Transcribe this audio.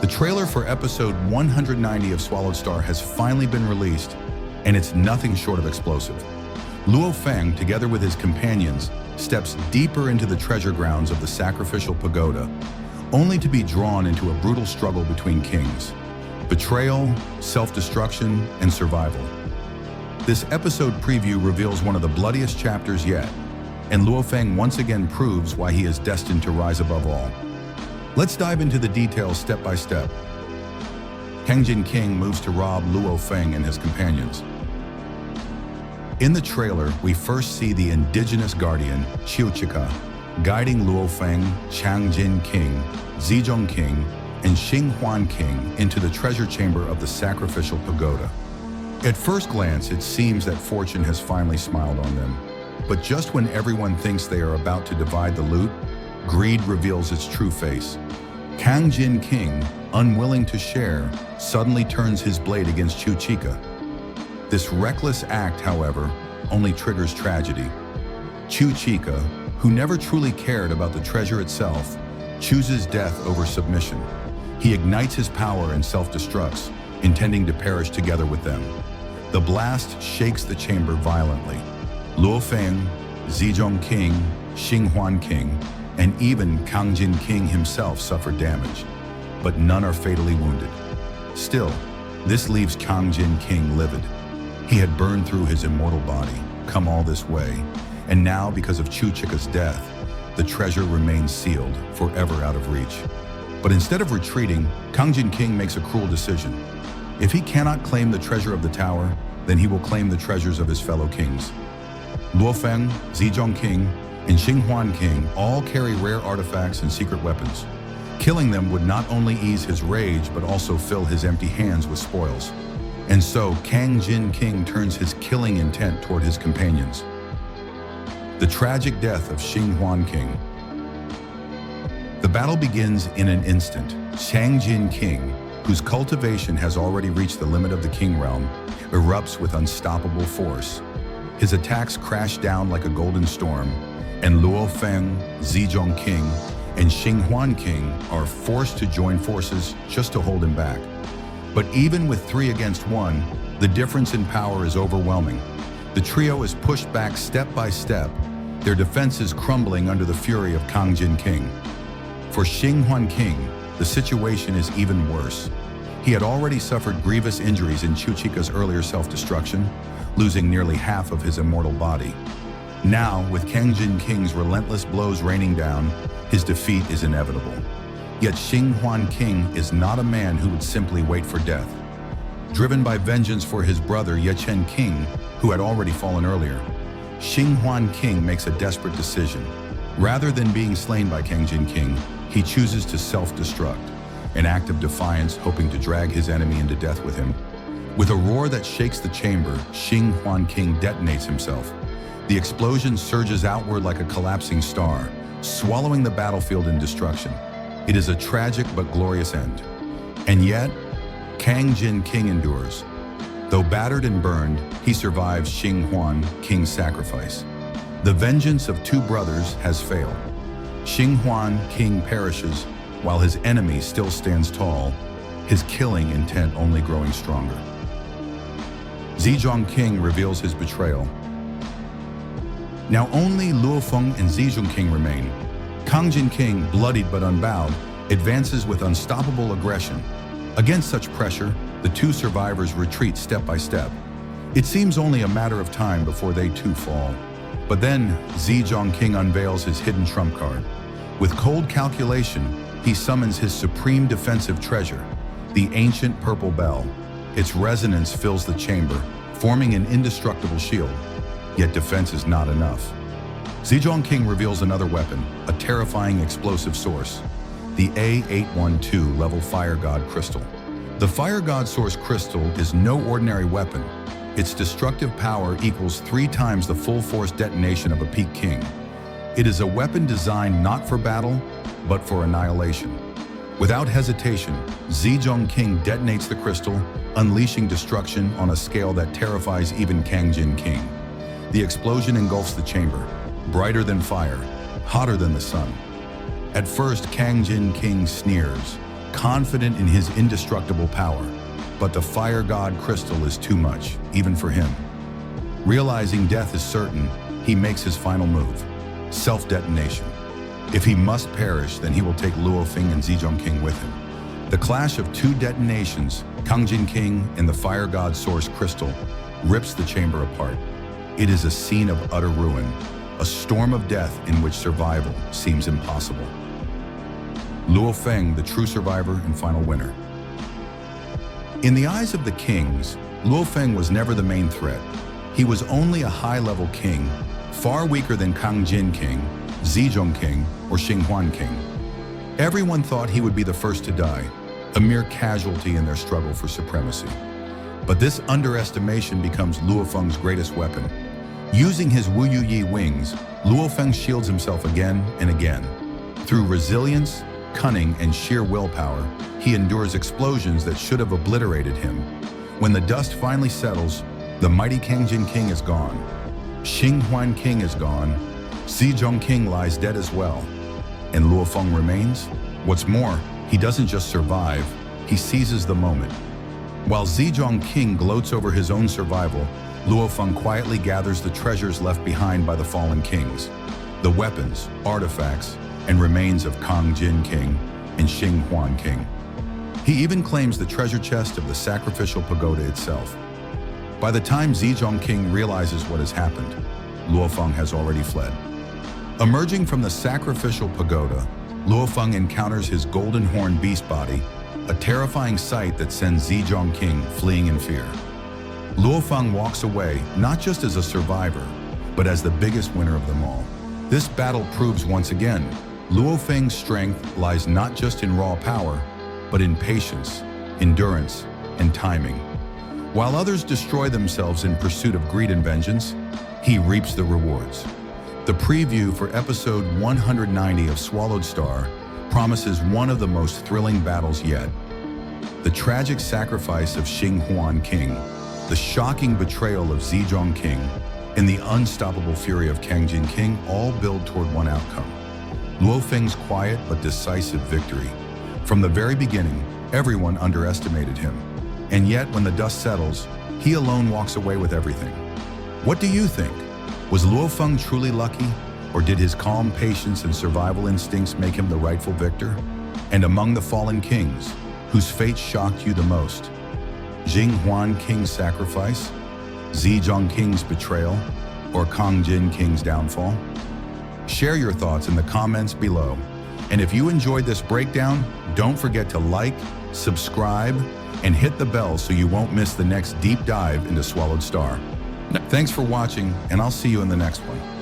The trailer for episode 190 of Swallowed Star has finally been released, and it's nothing short of explosive. Luo Feng, together with his companions, steps deeper into the treasure grounds of the Sacrificial Pagoda, only to be drawn into a brutal struggle between kings. Betrayal, self-destruction, and survival. This episode preview reveals one of the bloodiest chapters yet, and Luo Feng once again proves why he is destined to rise above all. Let's dive into the details step by step. Cang Jin King moves to rob Luo Feng and his companions. In the trailer, we first see the indigenous guardian, Qiu Chika, guiding Luo Feng, Cang Jin King, Zi Zhong King, and Xing Huan King into the treasure chamber of the Sacrificial Pagoda. At first glance, it seems that fortune has finally smiled on them. But just when everyone thinks they are about to divide the loot, greed reveals its true face. Cang Jin King, unwilling to share, suddenly turns his blade against Qiu Chika. This reckless act, however, only triggers tragedy. Qiu Chika, who never truly cared about the treasure itself, chooses death over submission. He ignites his power and self-destructs, intending to perish together with them. The blast shakes the chamber violently. Luo Feng, Zi Zhong King, Xing Huan King, and even Cang Jin King himself suffer damage, but none are fatally wounded. Still, this leaves Cang Jin King livid. He had burned through his immortal body, come all this way, and now, because of Qiu Chika's death, the treasure remains sealed, forever out of reach. But instead of retreating, Cang Jin King makes a cruel decision. If he cannot claim the treasure of the tower, then he will claim the treasures of his fellow kings. Luo Feng, Zi Zhong King, and Xing Huan King all carry rare artifacts and secret weapons. Killing them would not only ease his rage, but also fill his empty hands with spoils. And so, Cang Jin King turns his killing intent toward his companions. The tragic death of Xing Huan King. The battle begins in an instant. Cang Jin King, whose cultivation has already reached the limit of the king realm, erupts with unstoppable force. His attacks crash down like a golden storm, and Luo Feng, Zi Zhong King, and Xing Huan King are forced to join forces just to hold him back. But even with 3 against 1, the difference in power is overwhelming. The trio is pushed back step by step, their defenses crumbling under the fury of Cang Jin King. For Xing Huan King, the situation is even worse. He had already suffered grievous injuries in Qiu Chika's earlier self-destruction, losing nearly half of his immortal body. Now, with Cang Jin King's relentless blows raining down, his defeat is inevitable. Yet Xing Huan King is not a man who would simply wait for death. Driven by vengeance for his brother Yechen King, who had already fallen earlier, Xing Huan King makes a desperate decision. Rather than being slain by Cang Jin King, he chooses to self-destruct, an act of defiance hoping to drag his enemy into death with him. With a roar that shakes the chamber, Xing Huan King detonates himself. The explosion surges outward like a collapsing star, swallowing the battlefield in destruction. It is a tragic but glorious end. And yet, Cang Jin King endures. Though battered and burned, he survives Xing Huan King's sacrifice. The vengeance of 2 brothers has failed. Xing Huan King perishes, while his enemy still stands tall, his killing intent only growing stronger. Zi Zhong King reveals his betrayal. Now only Luo Feng and Zi Zhong King remain. Cang Jin King, bloodied but unbowed, advances with unstoppable aggression. Against such pressure, the 2 survivors retreat step by step. It seems only a matter of time before they too fall. But then, Zi Zhong King unveils his hidden trump card. With cold calculation, he summons his supreme defensive treasure, the ancient purple bell. Its resonance fills the chamber, forming an indestructible shield. Yet defense is not enough. Zi Zhong King reveals another weapon, a terrifying explosive source, the EP190 level Fire God Crystal. The Fire God Source Crystal is no ordinary weapon. Its destructive power equals 3 times the full force detonation of a peak king. It is a weapon designed not for battle, but for annihilation. Without hesitation, Zi Zhong King detonates the crystal, unleashing destruction on a scale that terrifies even Cang Jin King. The explosion engulfs the chamber, brighter than fire, hotter than the sun. At first, Cang Jin King sneers, confident in his indestructible power. But the fire god crystal is too much, even for him. Realizing death is certain, he makes his final move, self-detonation. If he must perish, then he will take Luo Feng and Zi Zhong King with him. The clash of two detonations, Cang Jin King and the fire god source crystal, rips the chamber apart. It is a scene of utter ruin, a storm of death in which survival seems impossible. Luo Feng, the true survivor and final winner. In the eyes of the kings, Luo Feng was never the main threat. He was only a high-level king, far weaker than Cang Jin King, Zi Zhong King, or Xing Huan King. Everyone thought he would be the first to die, a mere casualty in their struggle for supremacy. But this underestimation becomes Luo Feng's greatest weapon. Using his Wu Yuyi wings, Luo Feng shields himself again and again. Through resilience, cunning, and sheer willpower, he endures explosions that should have obliterated him. When the dust finally settles, the mighty Cang Jin King is gone. Xing Huan King is gone. Zi Zhong King lies dead as well. And Luo Feng remains? What's more, he doesn't just survive, he seizes the moment. While Zi Zhong King gloats over his own survival, Luo Feng quietly gathers the treasures left behind by the fallen kings. The weapons, artifacts, and remains of Cang Jin King and Xing Huan King. He even claims the treasure chest of the Sacrificial Pagoda itself. By the time Zi Zhong King realizes what has happened, Luo Feng has already fled. Emerging from the Sacrificial Pagoda, Luo Feng encounters his golden horn beast body, a terrifying sight that sends Zi Zhong King fleeing in fear. Luo Feng walks away not just as a survivor, but as the biggest winner of them all. This battle proves once again, Luo Feng's strength lies not just in raw power, but in patience, endurance, and timing. While others destroy themselves in pursuit of greed and vengeance, he reaps the rewards. The preview for episode 190 of Swallowed Star promises one of the most thrilling battles yet. The tragic sacrifice of Xing Huan King, the shocking betrayal of Zi Zhong King, and the unstoppable fury of Cang Jin King all build toward one outcome: Luo Feng's quiet but decisive victory. From the very beginning, everyone underestimated him. And yet, when the dust settles, he alone walks away with everything. What do you think? Was Luo Feng truly lucky, or did his calm patience and survival instincts make him the rightful victor? And among the fallen kings, whose fate shocked you the most? Xing Huan King's sacrifice, Zi Zhong King's betrayal, or Cang Jin King's downfall? Share your thoughts in the comments below. And if you enjoyed this breakdown, don't forget to like, subscribe, and hit the bell so you won't miss the next deep dive into Swallowed Star. Thanks for watching, and I'll see you in the next one.